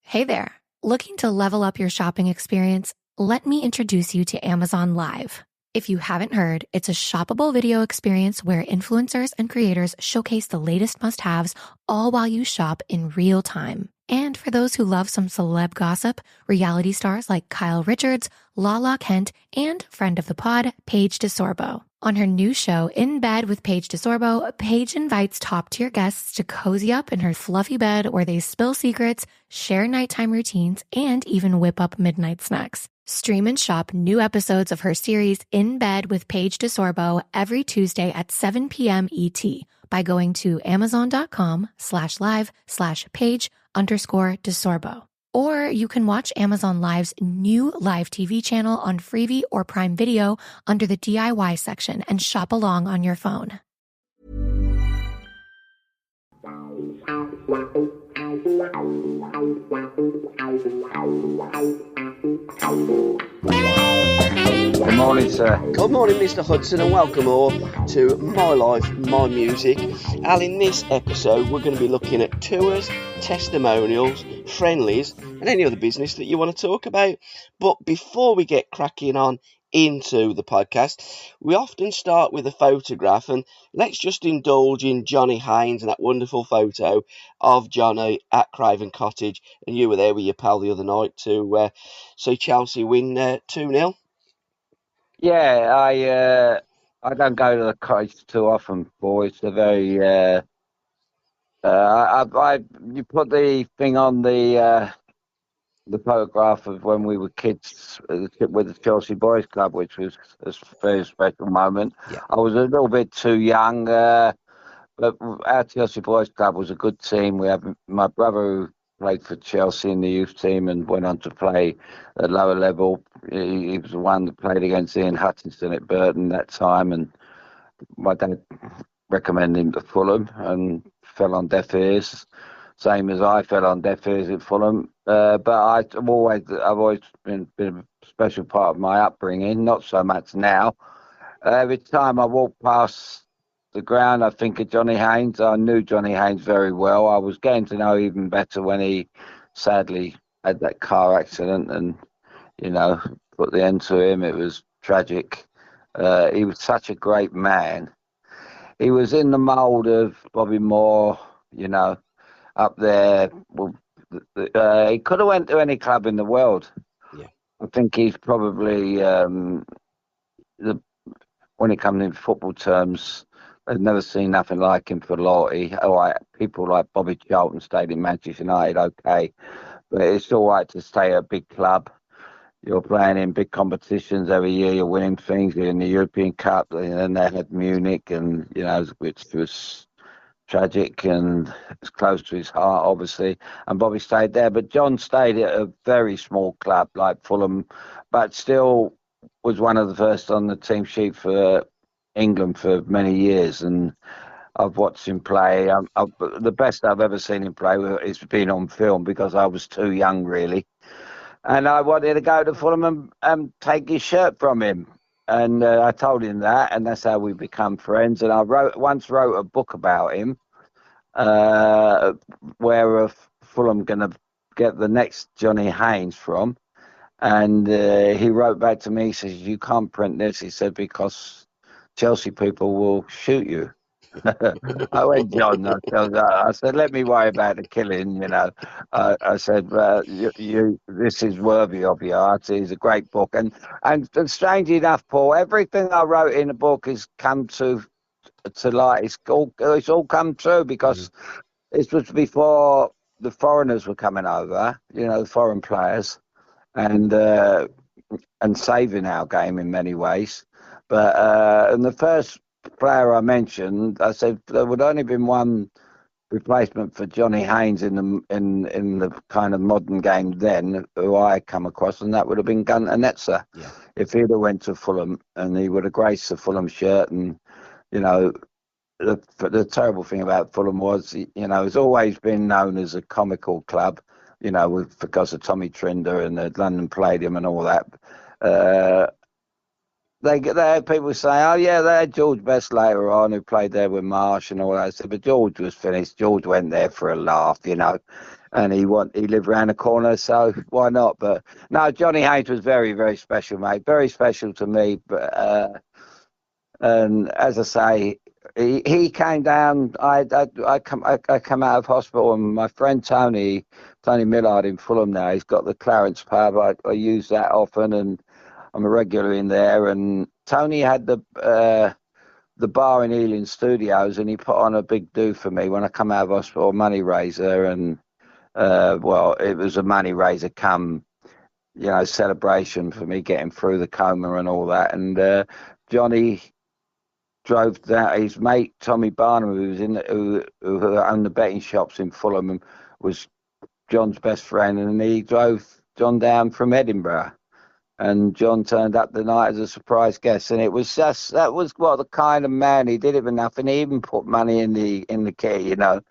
Hey there. Looking to level up your shopping experience? Let me introduce you to Amazon Live. If you haven't heard, it's a shoppable video experience where influencers and creators showcase the latest must-haves all while you shop in real time. And for those who love some celeb gossip, reality stars like Kyle Richards, Lala Kent, and friend of the pod, Paige DeSorbo. On her new show, In Bed with Paige DeSorbo, Paige invites top-tier guests to cozy up in her fluffy bed where they spill secrets, share nighttime routines, and even whip up midnight snacks. Stream and shop new episodes of her series In Bed with Paige DeSorbo every Tuesday at 7 p.m. ET by going to amazon.com/live/Paige_DeSorbo. Or you can watch Amazon Live's new live TV channel on Freevee or Prime Video under the DIY section and shop along on your phone. Good morning, sir. Good morning, Mr. Hudson, and welcome all to My Life, My Music. Al, in this episode, we're going to be looking at tours, testimonials, friendlies, and any other business that you want to talk about. But before we get cracking on into the podcast, we often start with a photograph, and let's just indulge in Johnny Haynes and that wonderful photo of Johnny at Craven Cottage. And you were there with your pal the other night to see Chelsea win 2-0. Yeah, I don't go to the cottage too often, boys. They're very you put the thing on the photograph of when we were kids with the Chelsea Boys Club, which was a very special moment. Yeah. I was a little bit too young, but our Chelsea Boys Club was a good team. We have my brother who played for Chelsea in the youth team and went on to play at lower level. He was the one that played against Alan Hudson at Burton that time, and my dad recommended him to Fulham and fell on deaf ears, same as I fell on deaf ears at Fulham. But I've always been a special part of my upbringing, not so much now. Every time I walk past the ground, I think of Johnny Haynes. I knew Johnny Haynes very well. I was getting to know even better when he sadly had that car accident and, put the end to him. It was tragic. He was such a great man. He was in the mould of Bobby Moore, up there. Well, he could have went to any club in the world. Yeah. I think he's probably, when it comes in football terms, I've never seen nothing like him for loyalty. People like Bobby Charlton stayed in Manchester United, okay, but it's all right to stay at a big club. You're playing in big competitions every year. You're winning things. You're in the European Cup, and then they had Munich, and which was tragic and it's close to his heart, obviously. And Bobby stayed there, but John stayed at a very small club like Fulham, but still was one of the first on the team sheet for England for many years, and I've watched him play. The best I've ever seen him play is been on film because I was too young, really. And I wanted to go to Fulham and take his shirt from him. And I told him that, and that's how we become friends. And I once wrote a book about him, where Fulham going to get the next Johnny Haynes from. And he wrote back to me, he says, "You can't print this," he said, "because Chelsea people will shoot you." I went, "John," I said, "let me worry about the killing, I said, this is worthy of your art. It's a great book. And strangely enough, Paul, everything I wrote in the book has come to light. It's all come true because this was before the foreigners were coming over, the foreign players, and saving our game in many ways. But and the first player I mentioned, I said there would only been one replacement for Johnny Haynes in the kind of modern game then, who I come across, and that would have been Gunter Netzer. Yeah. If he'd have went to Fulham, and he would have graced the Fulham shirt. And the terrible thing about Fulham was, it's always been known as a comical club, because of Tommy Trinder and the London Palladium and all that. They had people say, "Oh yeah, they had George Best later on, who played there with Marsh and all that." I said, but George was finished. George went there for a laugh, and he lived around the corner, so why not? But no, Johnny Haynes was very, very special, mate. Very special to me. But and as I say, he came down. I come out of hospital, and my friend Tony Millard in Fulham now. He's got the Clarence pub. I use that often, and I'm a regular in there. And Tony had the bar in Ealing Studios, and he put on a big do for me when I come out of hospital, money raiser, and well, it was a money raiser come, celebration for me getting through the coma and all that. And Johnny drove that. His mate Tommy Barnum, who owned the betting shops in Fulham, and was John's best friend, and he drove John down from Edinburgh. And John turned up the night as a surprise guest, and it was just that was what the kind of man he did it for nothing. He even put money in the kit, not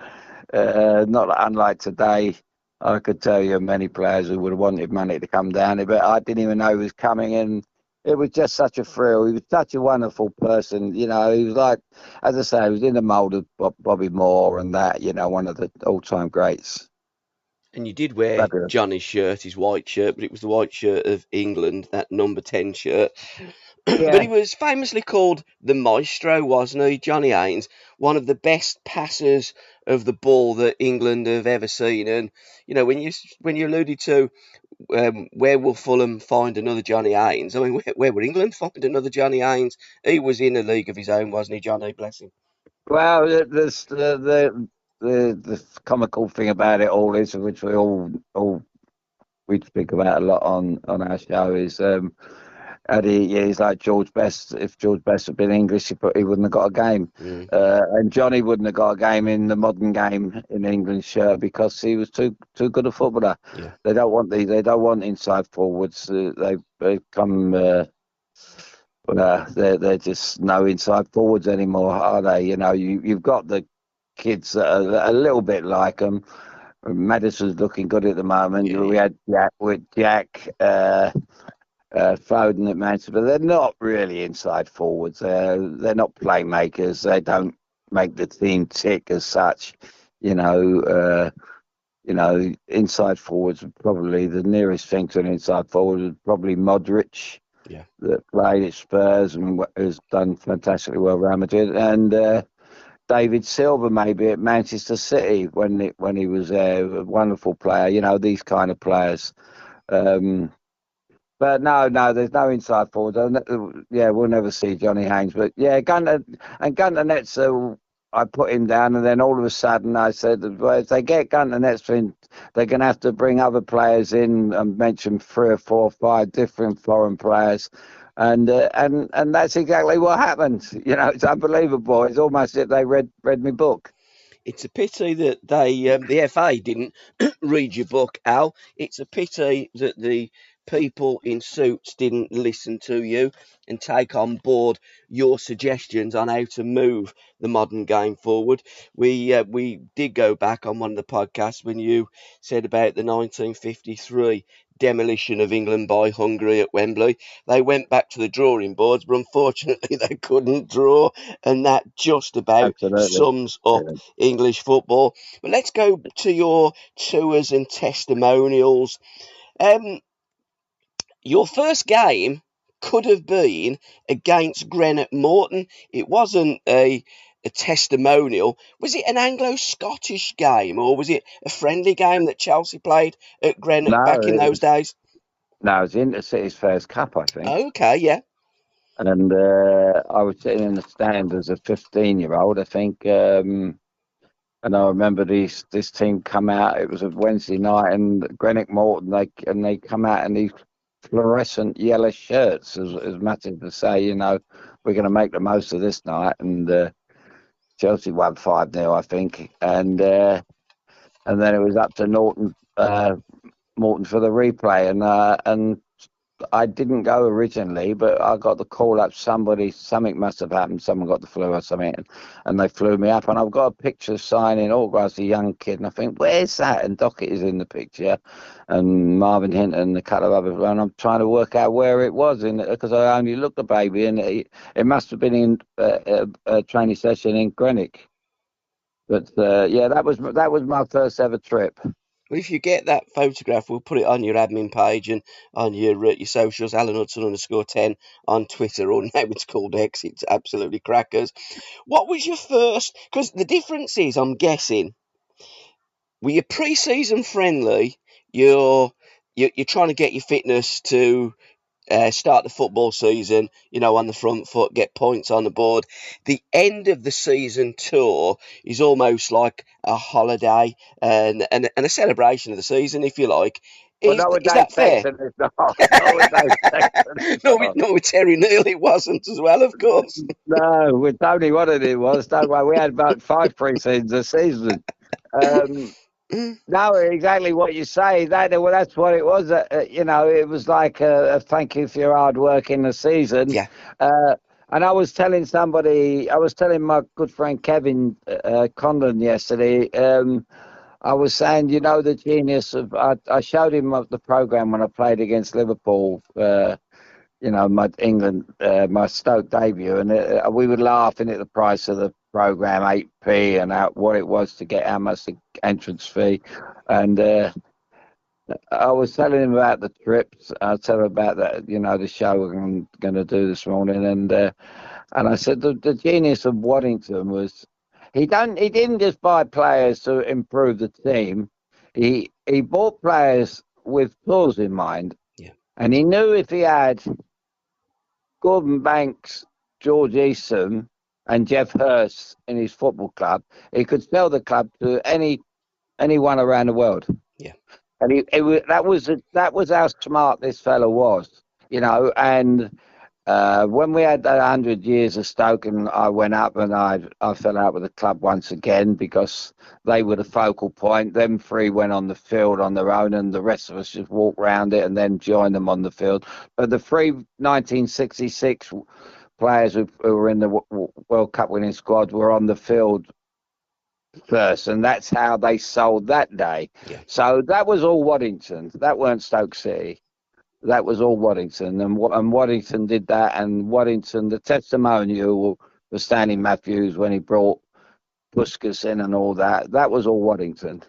unlike today. I could tell you many players who would have wanted money to come down, but I didn't even know he was coming, and it was just such a thrill. He was such a wonderful person, He was like, as I say, he was in the mould of Bobby Moore and that, one of the all-time greats. And you did wear Johnny's shirt, his white shirt, but it was the white shirt of England, that number 10 shirt. Yeah. But he was famously called the Maestro, wasn't he, Johnny Haynes? One of the best passers of the ball that England have ever seen. And, when you alluded to where will Fulham find another Johnny Haynes? I mean, where will England find another Johnny Haynes? He was in a league of his own, wasn't he, Johnny? Bless him. Well, the comical thing about it all is, which we speak about a lot on our show, is he's like George Best. If George Best had been English, he wouldn't have got a game, and Johnny wouldn't have got a game in the modern game in England's shirt because he was too good a footballer. Yeah. They don't want inside forwards. They come. They're just no inside forwards anymore, are they? You've got the kids that are a little bit like them. Madison's looking good at the moment. Yeah. We had Jack Foden at Manchester, but they're not really inside forwards. They're not playmakers. They don't make the team tick as such. Inside forwards, probably the nearest thing to an inside forward was probably Modric. Yeah. That played at Spurs and has done fantastically well Real Madrid, and David Silva maybe at Manchester City when he was a wonderful player. These kind of players. But no, there's no inside forward. We'll never see Johnny Haynes. But yeah, Gunter Netzer, I put him down, and then all of a sudden I said, well, if they get Gunter Netzer in, they're going to have to bring other players in and mention 3 or 4 or 5 different foreign players. And that's exactly what happened. It's unbelievable. It's almost as if they read my book. It's a pity that the FA didn't read your book, Al. It's a pity that the people in suits didn't listen to you and take on board your suggestions on how to move the modern game forward. We did go back on one of the podcasts when you said about the 1953 demolition of England by Hungary at Wembley. They went back to the drawing boards, but unfortunately they couldn't draw, and that just about sums up English football. But let's go to your tours and testimonials. Your first game could have been against Greenock Morton. It wasn't a testimonial. Was it an Anglo-Scottish game, or was it a friendly game that Chelsea played at Greenock back in those days? No, it was Intercity's first cup, I think. Okay, yeah. And I was sitting in the stand as a 15-year-old, I think. And I remember this team come out. It was a Wednesday night, and Greenock Morton, they come out in these fluorescent yellow shirts, as much as to say, we're going to make the most of this night. And Chelsea won 5-0, I think. And then it was up to Morton for the replay, and I didn't go originally, but I got the call up. Something must have happened. Someone got the flu or something, and they flew me up. And I've got a picture signing autographs, a young kid, and I think, where's that? And Dockett is in the picture, and Marvin Hinton, and a couple of others. And I'm trying to work out where it was, because I only looked at the baby, and it must have been in a training session in Greenock. But that was my first ever trip. Well, if you get that photograph, we'll put it on your admin page and on your socials, Alan Hudson _10 on Twitter, or now it's called X. It's absolutely crackers. What was your first? Because the difference is, I'm guessing, with your pre-season friendly, you're trying to get your fitness to start the football season, on the front foot, get points on the board. The end of the season tour is almost like a holiday and a celebration of the season, if you like. Well, Is nowadays, that fair? Texan is not. Nowadays, Texan is not. Not with Terry Neal, it wasn't as well, of course. No, with Tony, what it was, don't worry, we had about 5 pre-seasons a season. No, exactly what you say. Well, that's what it was. It was like a thank you for your hard work in the season. Yeah. And I was telling my good friend Kevin Conlon yesterday. I was saying, the genius of. I showed him the program when I played against Liverpool. My England, my Stoke debut, and we were laughing at the price of the program, 8p, and what it was to get how much the entrance fee. And I was telling him about the trips. I told him about that, the show we're going to do this morning, and I said the genius of Waddington was he didn't just buy players to improve the team. He bought players with tools in mind, Yeah. and he knew if he had Gordon Banks, George Eastham, and Jeff Hurst in his football club, he could sell the club to anyone around the world. Yeah. And that was how smart this fellow was, And when we had that 100 years of Stoke, and I went up and I fell out with the club once again because they were the focal point. Them 3 went on the field on their own, and the rest of us just walked round it and then joined them on the field. But the 3 1966 players who were in the World Cup winning squad were on the field first, and that's how they sold that day. Yeah. So that was all Waddington. That weren't Stoke City. That was all Waddington, and Waddington did that. And Waddington, the testimonial was Stanley Matthews when he brought Puskas in and all that. That was all Waddington.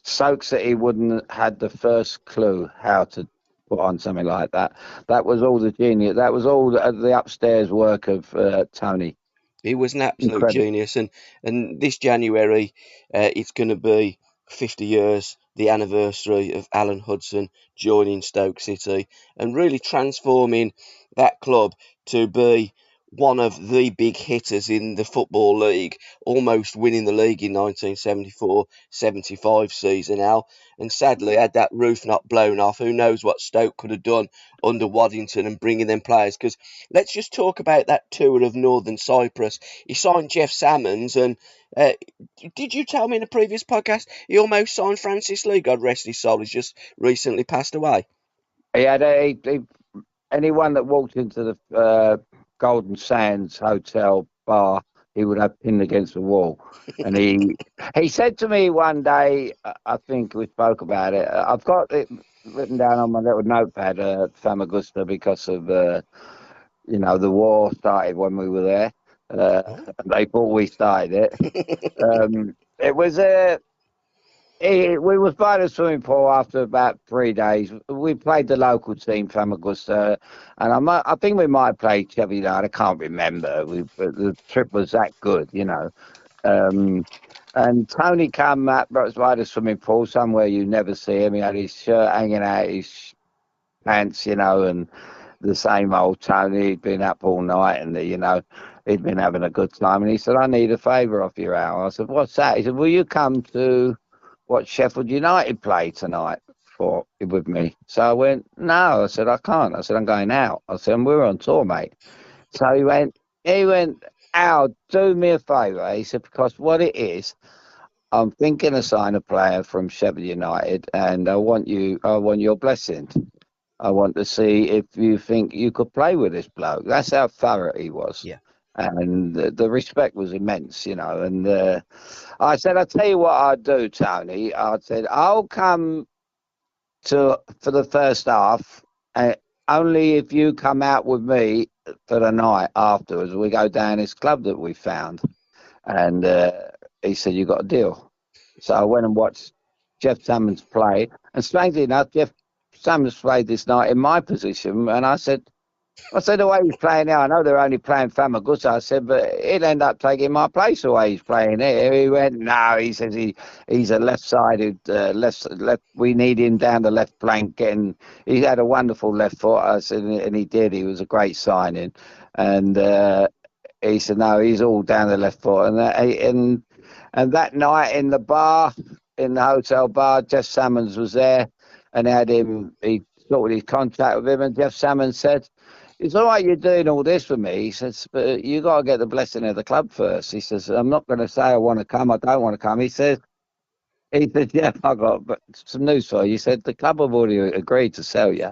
Stoke City wouldn't have had the first clue how to put on something like that. That was all the genius. That was all the upstairs work of Tony. He was an absolute Incredible. genius, and this January, it's going to be 50 years, the anniversary of Alan Hudson joining Stoke City and really transforming that club to be one of the big hitters in the Football League, almost winning the league in 1974-75 season, Al. And sadly, had that roof not blown off, who knows what Stoke could have done under Waddington and bringing them players. Because let's just talk about that tour of Northern Cyprus. He signed Jeff Salmons, and did you tell me in a previous podcast he almost signed Francis Lee? God rest his soul, he's just recently passed away. He had anyone that walked into the Golden Sands Hotel bar, he would have pinned against the wall. And he said to me one day, I think we spoke about it, I've got it written down on my little notepad, Famagusta, because of the war started when we were there. They thought we started it. It was we was by the swimming pool after about 3 days. We played the local team, Famagusta, and I think we might have played Sheffield United. I can't remember. The trip was that good, And Tony came up by the swimming pool, somewhere you never see him. He had his shirt hanging out his pants, and the same old Tony. He'd been up all night, and he'd been having a good time. And he said, "I need a favour off you, Al." I said, "What's that?" He said, "Will you come to watch Sheffield United play tonight with me?" So I went, "No." I said, "I can't." I said, "I'm going out." I said, "We're on tour, mate." So he went, "Al, do me a favour." He said, "Because what it is, I'm thinking of signing a player from Sheffield United, and I want your blessing. I want to see if you think you could play with this bloke." That's how thorough he was. Yeah. And the respect was immense, And I said, "I'll tell you what I'll do, Tony." I said, "I'll come for the first half, only if you come out with me for the night afterwards. We go down this club that we found." And he said, "You got a deal." So I went and watched Jeff Salmon's play. And strangely enough, Jeff Salmon's played this night in my position. And I said, the way he's playing now, I know they're only playing Famagusta. I said, but he'll end up taking my place the way he's playing here. He went, no, he says he's a left-sided, left. We need him down the left flank. And he had a wonderful left foot. I said, and he did. He was a great signing. And he said, no, he's all down the left foot. And that night in the bar, in the hotel bar, Jeff Salmons was there and he sorted his contract with him. And Jeff Salmons said, it's all right you're doing all this for me. He says, but you got to get the blessing of the club first. He says, I'm not going to say I want to come. I don't want to come. He said, Jeff, I got some news for you. He said, the club have already agreed to sell you.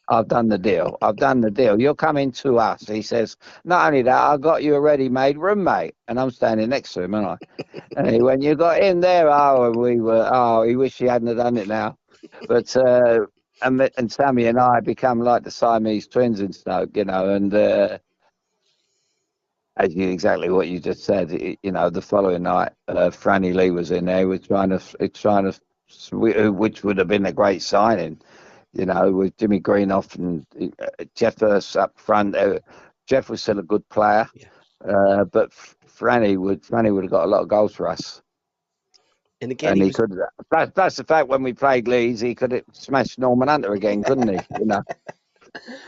I've done the deal. You're coming to us. He says, not only that, I got you a ready-made roommate. And I'm standing next to him, aren't I? And he went, you got in there. He wished he hadn't have done it now. But, and Sammy and I become like the Siamese twins in Stoke, and exactly what you just said, the following night, Franny Lee was in there. We're trying to, which would have been a great signing, with Jimmy Greenoff and Jeff Hurst up front. Jeff was still a good player, but Franny would have got a lot of goals for us. And again, and he could. That's the fact. When we played Leeds, he could have smashed Norman Hunter again, couldn't he?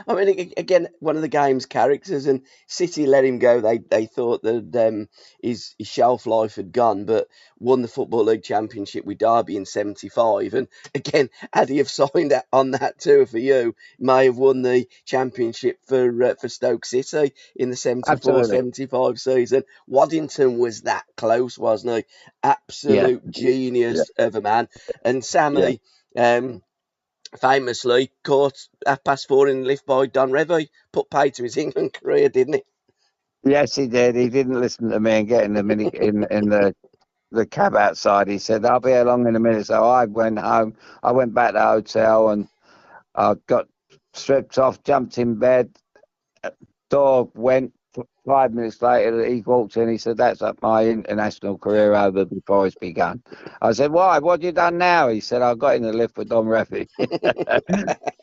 I mean, again, one of the game's characters, and City let him go. They thought that his shelf life had gone, but won the Football League Championship with Derby in '75. And again, had he have signed on that tour for you, may have won the championship for Stoke City in the '74-'75 season. Waddington was that close, wasn't he? Absolute genius of a man. And Sammy, famously caught 4:30 in the lift by Don Revie, put pay to his England career, didn't he? Yes, he did. He didn't listen to me and get in the in the cab outside. He said, I'll be along in a minute. So I went home. I went back to the hotel and I got stripped off, jumped in bed. Door went. 5 minutes later, he walked in. He said, "That's up my international career over before it's begun." I said, "Why? What have you done now?" He said, "I got in the lift with Don Revie."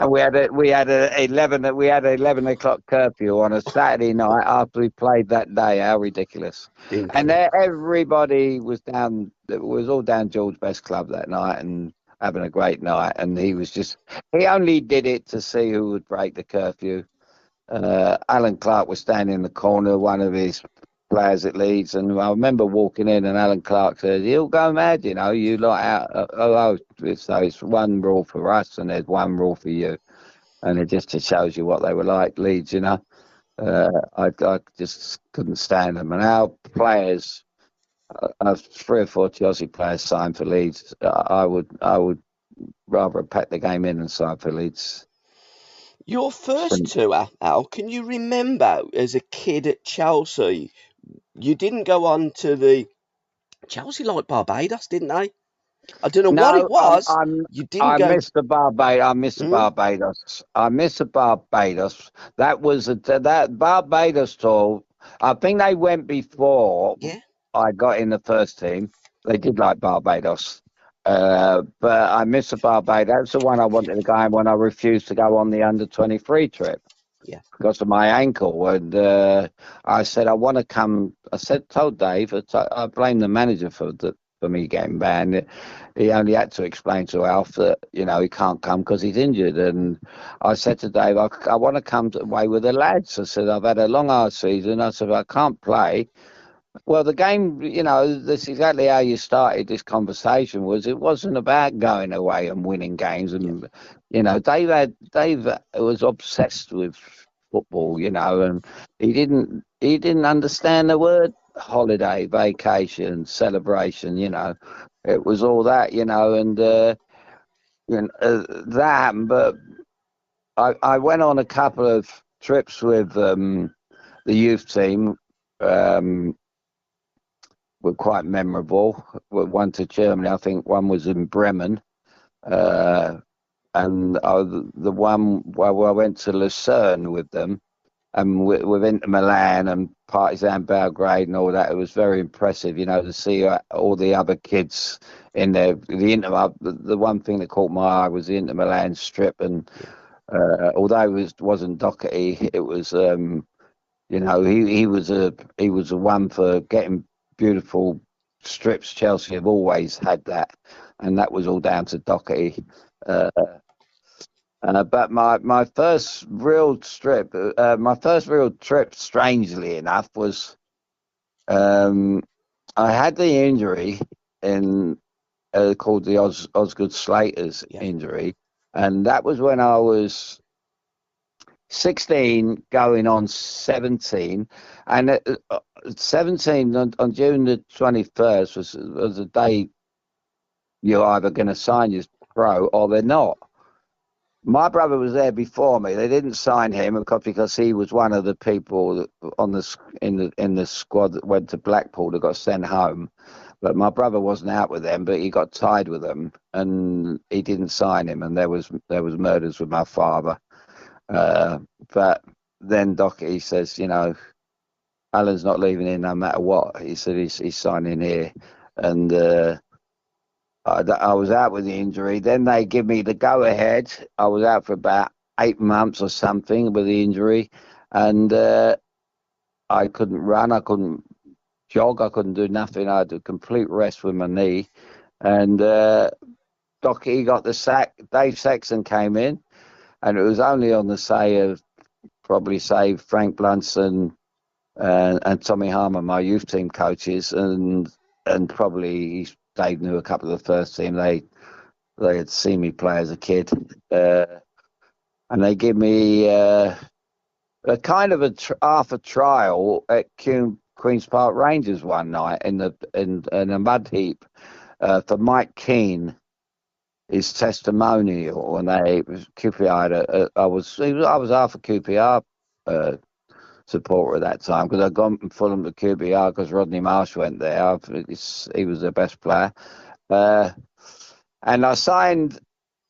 And we had an 11 o'clock curfew on a Saturday night after we played that day. How ridiculous! And everybody was down. It was all down George Best Club that night and having a great night. And he only did it to see who would break the curfew. Alan Clark was standing in the corner, one of his players at Leeds, and I remember walking in and Alan Clark said, "He'll go mad, you lot out." So it's one rule for us and there's one rule for you. And it just shows you what they were like, Leeds, I just couldn't stand them. And our players, 3 or 4 Chelsea players signed for Leeds. I would rather pack the game in and sign for Leeds. Your first tour, Al, can you remember as a kid at Chelsea? You didn't go on to the Chelsea like Barbados, didn't they? I don't know what it was. I missed the Barbados. I missed the Barbados. That was that Barbados tour. I think they went before I got in the first team. They did like Barbados. But I missed the Barbados. That's the one I wanted to go on when I refused to go on the under-23 trip. Yeah. Because of my ankle. And I said, I want to come. Told Dave, I blame the manager for me getting banned. He only had to explain to Alf that, he can't come because he's injured. And I said to Dave, I want to come away with the lads. I said, I've had a long, hard season. I said, I can't play. Well, the game, that's exactly how you started this conversation. It wasn't about going away and winning games, and Dave was obsessed with football, and he didn't understand the word holiday, vacation, celebration. It was all that, and that happened. But I went on a couple of trips with the youth team. Were quite memorable. One to Germany, I think one was in Bremen, and the one where I went to Lucerne with them, and with Inter Milan and Partizan Belgrade and all that. It was very impressive, you know, to see all the other kids in there. The one thing that caught my eye was the Inter Milan strip, and although it wasn't Doherty, it was you know, he was a one for getting beautiful strips. Chelsea have always had that, and that was all down to Doherty. Uh, but my first real trip, strangely enough, was I had the injury in called the Osgood Slater's injury, and that was when I was 16 going on 17, and 17 on June the 21st was the day you're either going to sign your pro or they're not. My brother was there before me. They didn't sign him because he was one of the people on in the squad that went to Blackpool that got sent home. But my brother wasn't out with them, but he got tied with them, and he didn't sign him. And there was murders with my father. But then Doherty says, you know, Alan's not leaving here no matter what. He said he's signing here, and I was out with the injury. Then they give me the go ahead. I was out for about 8 months or something with the injury, and I couldn't run. I couldn't jog. I couldn't do nothing. I had a complete rest with my knee, and Doherty got the sack. Dave Sexton came in. And it was only on the say of probably Frank Blunson and Tommy Harmer, my youth team coaches, and probably Dave knew a couple of the first team. They had seen me play as a kid, and they give me a kind of half a trial at Queens Park Rangers one night in a mud heap for Mike Keane. His testimonial, and QPR. I was half a QPR supporter at that time because I'd gone from Fulham to QPR because Rodney Marsh went there. He was the best player, and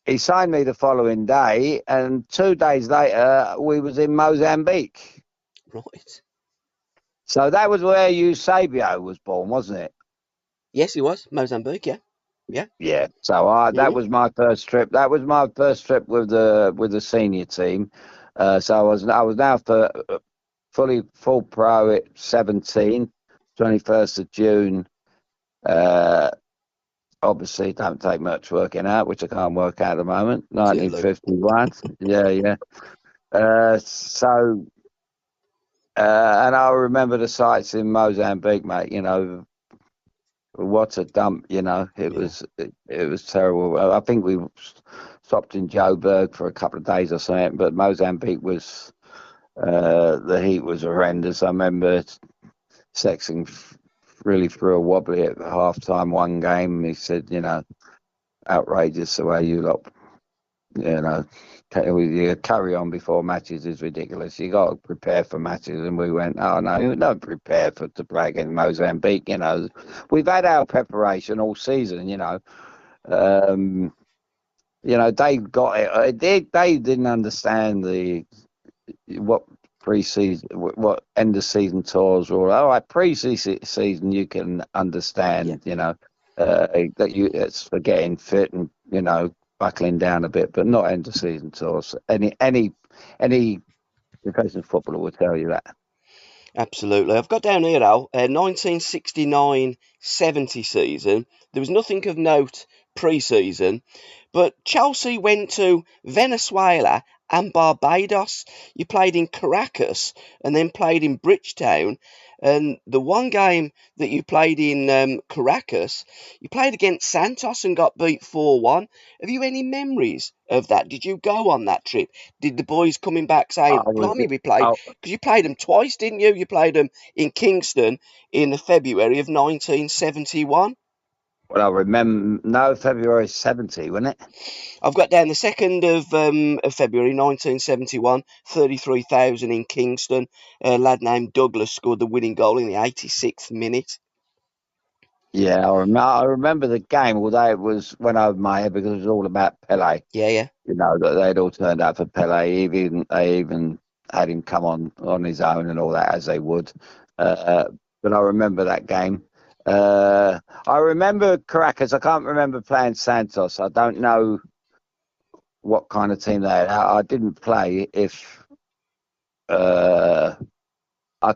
he signed me the following day, and 2 days later we was in Mozambique. Right. So that was where Eusebio was born, wasn't it? Yes, he was Mozambique. Yeah. Yeah. So that was my first trip. That was my first trip with the senior team. So I was now full pro at 17, 21st of June. Obviously, don't take much working out, which I can't work out at the moment. 1951. Yeah. And I remember the sights in Mozambique, mate. You know. What a dump, you know. It was terrible. I think we stopped in Joburg for a couple of days or something, but Mozambique was the heat was horrendous. I remember Sexton really threw a wobbly at half time one game. He said, you know, outrageous the way you lot, you know, you carry on before matches is ridiculous. You got to prepare for matches, and we went, oh no, we're not prepared to play against Mozambique. You know, we've had our preparation all season. You know, they got it. They didn't understand what pre-season, what end of season tours were. All right, pre-season you can understand. You know, that it's for getting fit and buckling down a bit, but not end of season tours. Any professional footballer will tell you that. Absolutely. I've got down here, Al, 1969-70 season. There was nothing of note pre-season, but Chelsea went to Venezuela and Barbados. You played in Caracas and then played in Bridgetown. And the one game that you played in Caracas, you played against Santos and got beat 4-1. Have you any memories of that? Did you go on that trip? Did the boys coming back saying, blimey, we played? Because you played them twice, didn't you? You played them in Kingston in the February of 1971. Well, I remember, February 70, wasn't it? I've got down the 2nd of February 1971, 33,000 in Kingston. A lad named Douglas scored the winning goal in the 86th minute. Yeah, I remember the game, although it was went over my head because it was all about Pele. Yeah. You know, that they'd all turned out for Pele. They even had him come on his own and all that, as they would. But I remember that game. I remember Caracas. I can't remember playing Santos. I don't know what kind of team they had. I didn't play. If I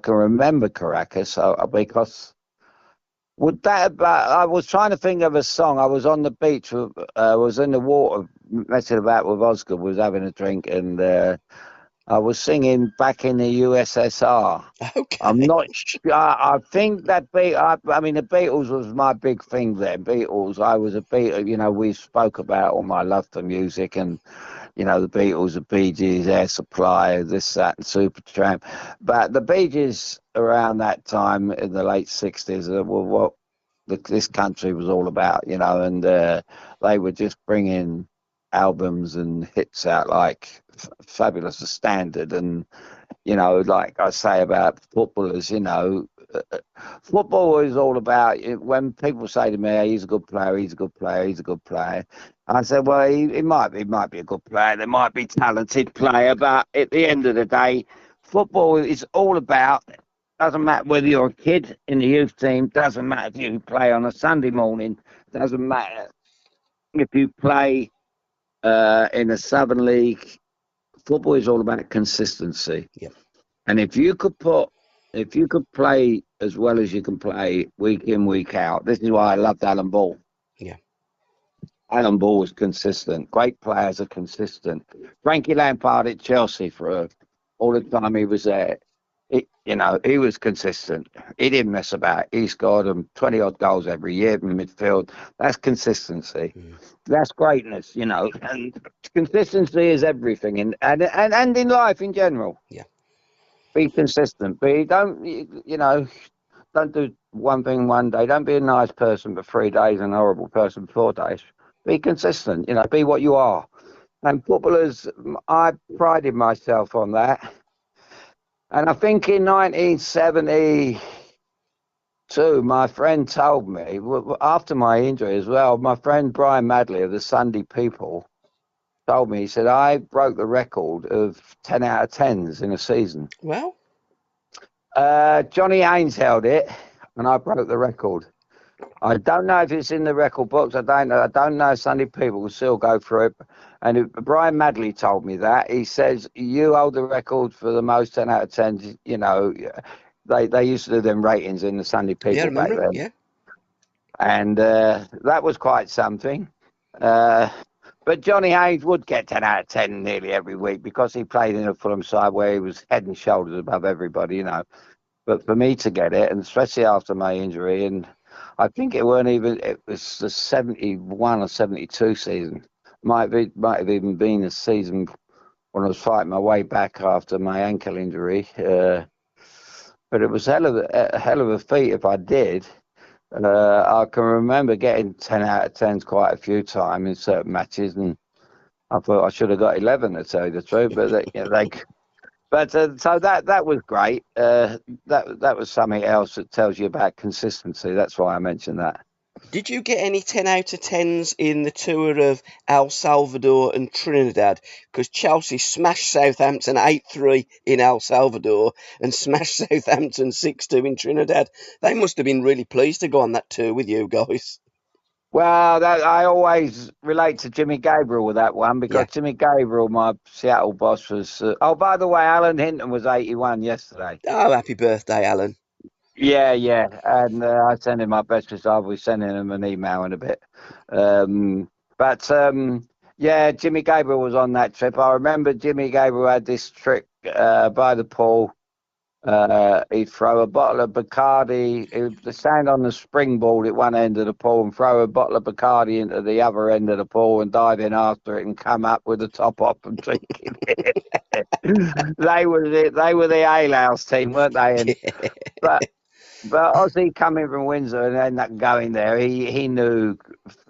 can remember Caracas, because would that? I was trying to think of a song. I was on the beach. Was in the water messing about with Oscar. Was having a drink, and I was singing Back in the USSR. Okay. I'm not sure. I think that I mean, the Beatles was my big thing there. Beatles. I was a Beatle. You know, we spoke about all my love for music, and you know, the Beatles, the Bee Gees, Air Supply, this, that, and Supertramp. But the Bee Gees around that time in the late '60s were what this country was all about. You know, and they were just bringing albums and hits out like Fabulous the Standard, and you know, like I say about footballers, you know, football is all about, when people say to me, hey, he's a good player, he's a good player, he's a good player, I said, well, he might be a good player, there might be a talented player, but at the end of the day, football is all about, doesn't matter whether you're a kid in the youth team, doesn't matter if you play on a Sunday morning, doesn't matter if you play in a Southern League. Football is all about consistency. Yeah. And if you could play as well as you can play week in, week out, this is why I loved Alan Ball. Yeah. Alan Ball was consistent. Great players are consistent. Frankie Lampard at Chelsea for all the time he was there. You know, he was consistent. He didn't mess about. He scored 20-odd goals every year in midfield. That's consistency. That's greatness, you know. And consistency is everything, and in life in general. Yeah. Be consistent. Don't do one thing one day. Don't be a nice person for 3 days and a horrible person for 4 days. Be consistent. You know, be what you are. And footballers, I prided myself on that. And I think in 1972, my friend told me, after my injury as well, my friend Brian Madley of the Sunday People told me, he said, I broke the record of 10 out of 10s in a season. Well, Johnny Haynes held it, and I broke the record. I don't know if it's in the record books. I don't know if Sunday People will still go through it. And Brian Madley told me that. He says, you hold the record for the most 10 out of 10. You know, they used to do them ratings in the Sunday People back then. Yeah. And that was quite something. But Johnny Haynes would get 10 out of 10 nearly every week because he played in a Fulham side where he was head and shoulders above everybody, you know. But for me to get it, and especially after my injury, and I think it was the 71 or 72 season. Might have even been the season when I was fighting my way back after my ankle injury. But it was a hell of a feat if I did. I can remember getting 10 out of 10s quite a few times in certain matches, and I thought I should have got 11 to tell you the truth. But so that was great. That was something else that tells you about consistency. That's why I mentioned that. Did you get any 10 out of 10s in the tour of El Salvador and Trinidad? Because Chelsea smashed Southampton 8-3 in El Salvador and smashed Southampton 6-2 in Trinidad. They must have been really pleased to go on that tour with you guys. Well, I always relate to Jimmy Gabriel with that one because Jimmy Gabriel, my Seattle boss, was... by the way, Alan Hinton was 81 yesterday. Oh, happy birthday, Alan. Yeah. And I sent him my best wishes. I'll be sending him an email in a bit. Jimmy Gabriel was on that trip. I remember Jimmy Gabriel had this trick by the pool. He'd throw a bottle of Bacardi. He'd stand on the springboard at one end of the pool and throw a bottle of Bacardi into the other end of the pool and dive in after it and come up with the top off and drinking it. They were the A-Louse team, weren't they? And, But Ozzy coming from Windsor and ended up going there. He knew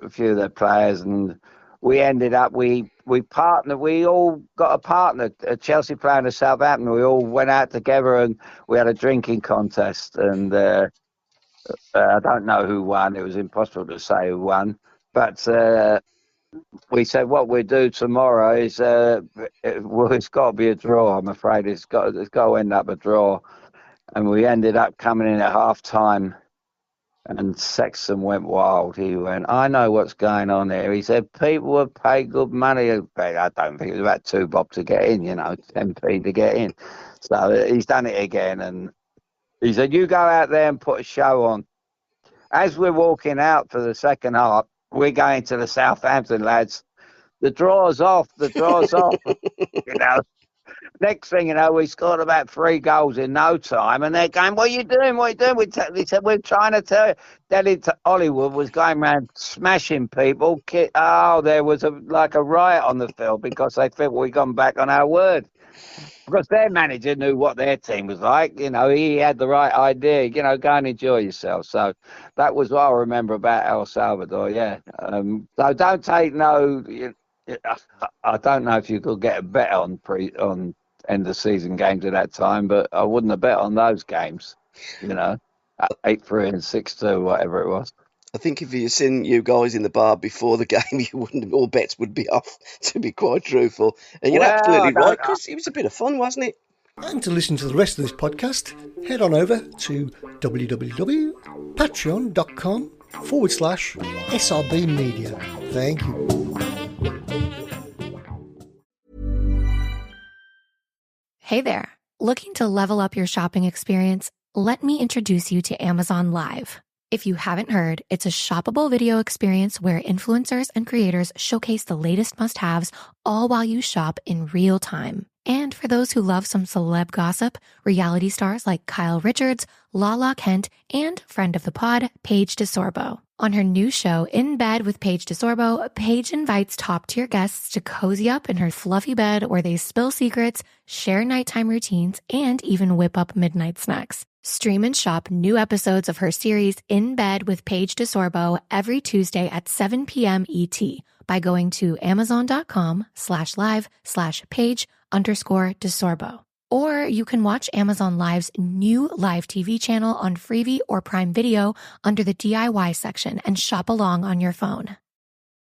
a few of the players, and we ended up we partnered. We all got a partner, a Chelsea player and a Southampton. We all went out together and we had a drinking contest. And I don't know who won. It was impossible to say who won. But we said what we do tomorrow is it's got to be a draw. I'm afraid it's got to end up a draw, and we ended up coming in at half time. And Sexton went wild. He went, I know what's going on here. He said, people would pay good money. I don't think it was about £2 to get in, 10p to get in. So he's done it again. And he said, you go out there and put a show on. As we're walking out for the second half, we're going to the Southampton lads. The draw's off. Next thing you know, we scored about 3 goals in no time, and they're going, what are you doing? They said, we're trying to tell you. Delhi to Hollywood was going around smashing people. There was a riot on the field because they felt we'd gone back on our word. Because their manager knew what their team was like. He had the right idea. Go and enjoy yourself. So that was what I remember about El Salvador, yeah. So don't take no... I don't know if you could get a bet on end of season games at that time, but I wouldn't have bet on those games, 8-3 and 6-2, whatever it was. I think if you seen you guys in the bar before the game, all bets would be off, to be quite truthful. And you're absolutely right, because it was a bit of fun, wasn't it? And to listen to the rest of this podcast, head on over to www.patreon.com/SRBmedia. Thank you. Hey there. Looking to level up your shopping experience? Let me introduce you to Amazon Live. If you haven't heard, it's a shoppable video experience where influencers and creators showcase the latest must-haves all while you shop in real time. And for those who love some celeb gossip, reality stars like Kyle Richards, Lala Kent, and friend of the pod, Paige DeSorbo. On her new show, In Bed with Paige DeSorbo, Paige invites top-tier guests to cozy up in her fluffy bed where they spill secrets, share nighttime routines, and even whip up midnight snacks. Stream and shop new episodes of her series In Bed with Paige DeSorbo every Tuesday at 7 p.m. ET by going to amazon.com/live/Paige_DeSorbo. Or you can watch Amazon Live's new live TV channel on Freevee or Prime Video under the DIY section and shop along on your phone.